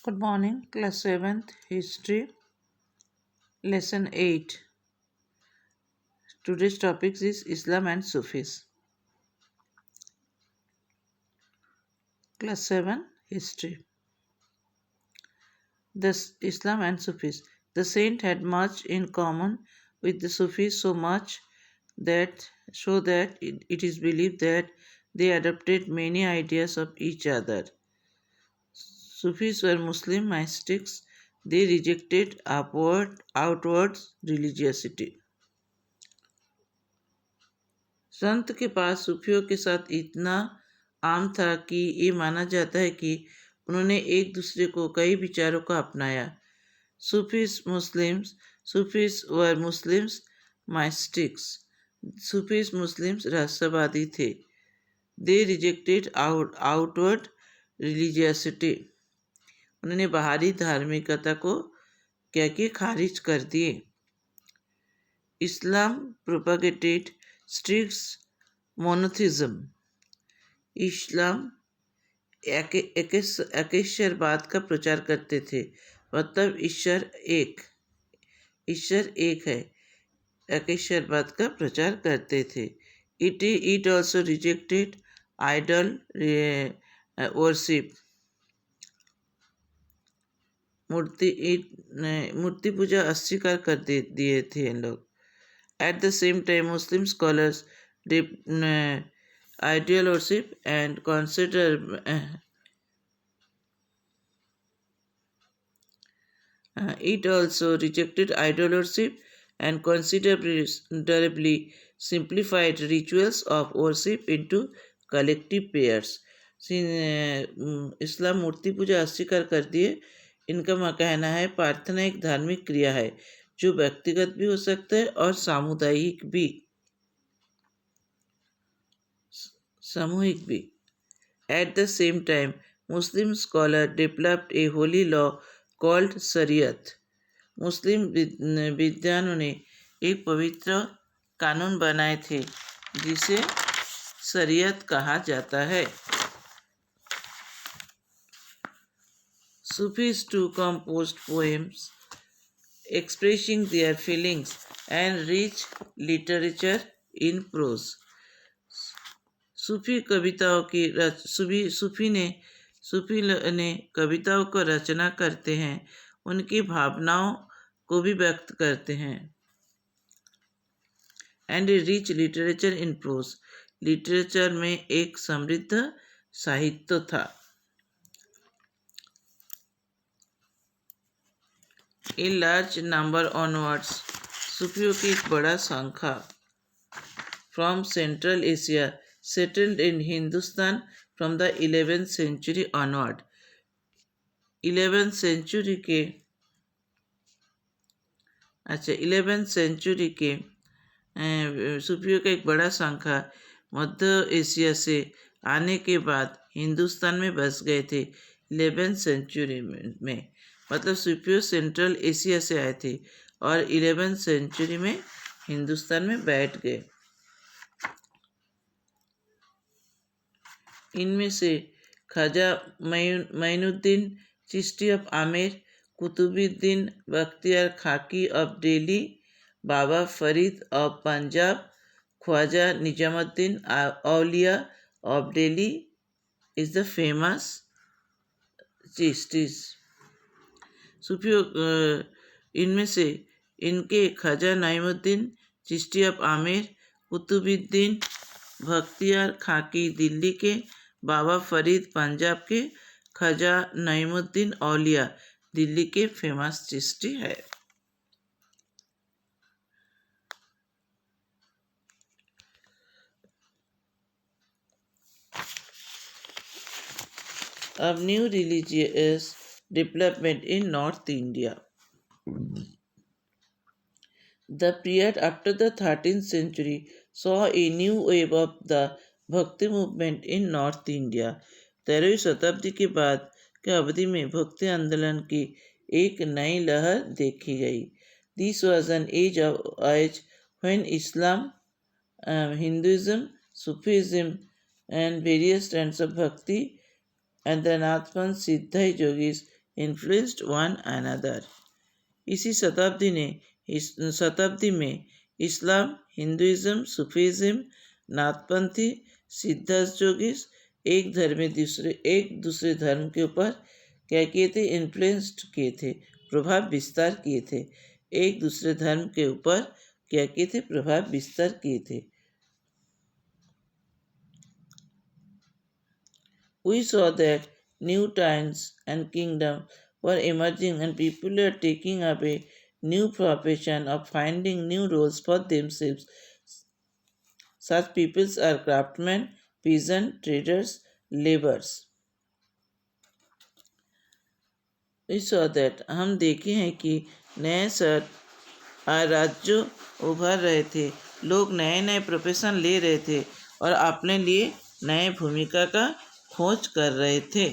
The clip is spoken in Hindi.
Good morning, class 7th history, lesson 8. Today's topic is Islam and Sufis. Class 7 history. Islam and Sufis. The saint had much in common with the Sufis so that it is believed that they adopted many ideas of each other. Sufis were Muslim mystics. They rejected outward religiosity. संत के पास सूफियों के साथ इतना आम था कि ये माना जाता है कि उन्होंने एक दूसरे को कई विचारों को अपनाया। Sufis were Muslims mystics. Sufis Muslims रहस्यवादी थे। They rejected outward religiosity. उन्होंने बाहरी धार्मिकता को क्या कि खारिज कर दिए। Islam propagated strict monotheism. इस्लाम एकेश्वरवाद का प्रचार करते थे, मतलब ईश्वर एक है। एकेश्वरवाद का प्रचार करते थे। It also rejected idol worship. मूर्ति पूजा अस्वीकार कर दिए थे इन लोग। At the same time, Muslim scholars ideal worship and it also rejected idol worship and considerably simplified rituals of worship into collective prayers. इस्लाम मूर्ति पूजा अस्वीकार कर दिए। इनका कहना है प्रार्थना एक धार्मिक क्रिया है जो व्यक्तिगत भी हो सकता है और सामुदायिक भी, सामूहिक भी। At the same time, Muslim scholars developed a holy law called शरीयत। मुस्लिम विद्वानों ने एक पवित्र कानून बनाए थे जिसे शरीयत कहा जाता है। Sufis too composed poems expressing their feelings and rich literature in prose. सूफी ने कविताओं को रचना करते हैं, उनकी भावनाओं को भी व्यक्त करते हैं। And a rich literature in prose. Literature में एक समृद्ध साहित्य था। A large number onwards. सूफियों की एक बड़ा संख्या from Central Asia settled in Hindustan from the 11th century onward. 11th century के सूफियों का एक बड़ा संख्या मध्य एशिया से आने के बाद हिंदुस्तान में बस गए थे। 11th सेंचुरी में मतलब सूफियों सेंट्रल एशिया से आए थे और 11th सेंचुरी में हिंदुस्तान में बैठ गए। इनमें से Khwaja Moinuddin Chishti of Amer, Qutbuddin Bakhtiyar Khaki of Delhi, Baba Farid of Punjab, Khwaja Nizamuddin Auliya of Delhi is the famous Chishtis. सूफियों इनमें से इनके ख्वाजा नईमुद्दीन चिश्ती ऑफ आमेर, कुतुबुद्दीन बख्तियार खाकी दिल्ली के, बाबा फरीद पंजाब के, ख्वाजा नईमुद्दीन औलिया दिल्ली के फेमस चिश्ती है। अब new religious development in north India. The period after the 13th century saw a new wave of the भक्ति मूवमेंट इन नॉर्थ इंडिया। 13वीं शताब्दी के बाद के अवधि में भक्ति आंदोलन की एक नई लहर देखी गई। This was an age when Islam, Hinduism, Sufism and various strands of bhakti and the Nathpan Siddha yogis influenced one another. इसी शताब्दी में इस्लाम, हिंदुइज्म, सूफीज्म, नाथपंथी, सिद्धार्थ योगीस एक दूसरे धर्म के ऊपर क्या किए थे? इन्फ्लुएंस्ड किए थे, प्रभाव विस्तार किए थे। एक दूसरे धर्म के ऊपर क्या किए थे? प्रभाव विस्तार किए थे। We saw that new towns and kingdoms were emerging and people were taking up a new profession of finding new roles for themselves. Such peoples are craftsmen, peasants, traders, laborers. We saw that हम देखे हैं कि नए राज्यों उभर रहे थे, लोग नए नए प्रोफेशन ले रहे थे और अपने लिए नए भूमिका का खोज कर रहे थे।